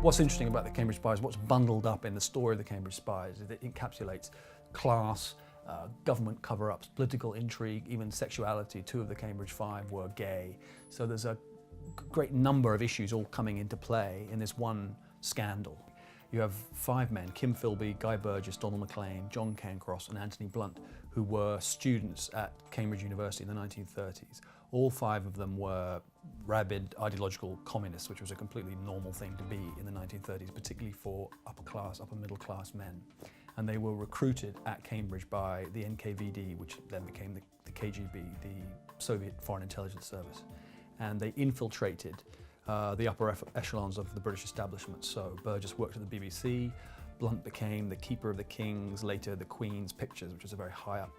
What's interesting about the Cambridge Spies, what's bundled up in the story of the Cambridge Spies, is it encapsulates class, government cover-ups, political intrigue, even sexuality. Two of the Cambridge Five were gay. So there's a great number of issues all coming into play in this one scandal. You have five men, Kim Philby, Guy Burgess, Donald Maclean, John Cairncross and Anthony Blunt, who were students at Cambridge University in the 1930s. All five of them were rabid ideological communists, which was a completely normal thing to be in the 1930s, particularly for upper middle class men. And they were recruited at Cambridge by the NKVD, which then became the KGB, the Soviet Foreign Intelligence Service. And they infiltrated the upper echelons of the British establishment. So Burgess worked at the BBC, Blunt became the keeper of the King's, later the Queen's Pictures, which was a very high up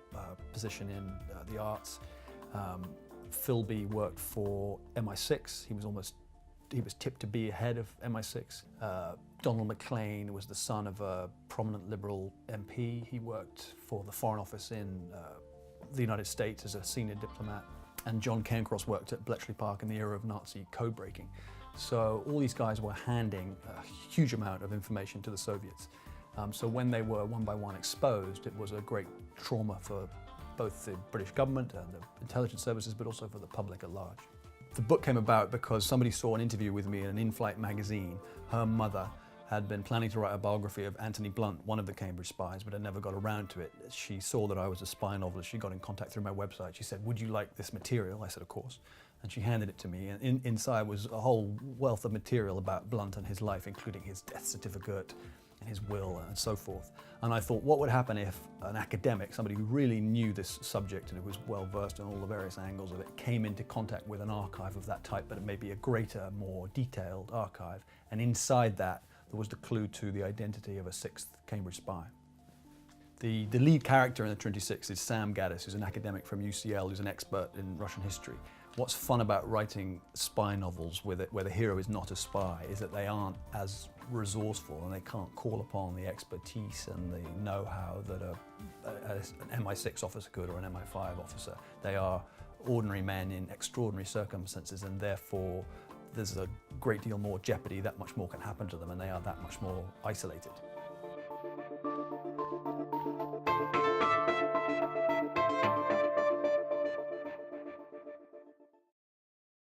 position in the arts. Philby worked for MI6. He was tipped to be head of MI6. Donald Maclean was the son of a prominent Liberal MP. He worked for the Foreign Office in the United States as a senior diplomat. And John Cairncross worked at Bletchley Park in the era of Nazi code breaking. So all these guys were handing a huge amount of information to the Soviets. So when they were one by one exposed, it was a great trauma for both the British government and the intelligence services, but also for the public at large. The book came about because somebody saw an interview with me in an in-flight magazine. Her mother had been planning to write a biography of Anthony Blunt, one of the Cambridge Spies, but had never got around to it. She saw that I was a spy novelist. She got in contact through my website. She said, "Would you like this material?" I said, "Of course." And she handed it to me, and inside was a whole wealth of material about Blunt and his life, including his death certificate and his will and so forth. And I thought, what would happen if an academic, somebody who really knew this subject and who was well versed in all the various angles of it, came into contact with an archive of that type, but it may be a greater, more detailed archive, and inside that there was the clue to the identity of a sixth Cambridge spy. The lead character in the Trinity Six is Sam Gaddis, who's an academic from UCL, who's an expert in Russian history. What's fun about writing spy novels where the hero is not a spy is that they aren't as resourceful and they can't call upon the expertise and the know-how that an MI6 officer could or an MI5 officer. They are ordinary men in extraordinary circumstances, and therefore there's a great deal more jeopardy, that much more can happen to them, and they are that much more isolated.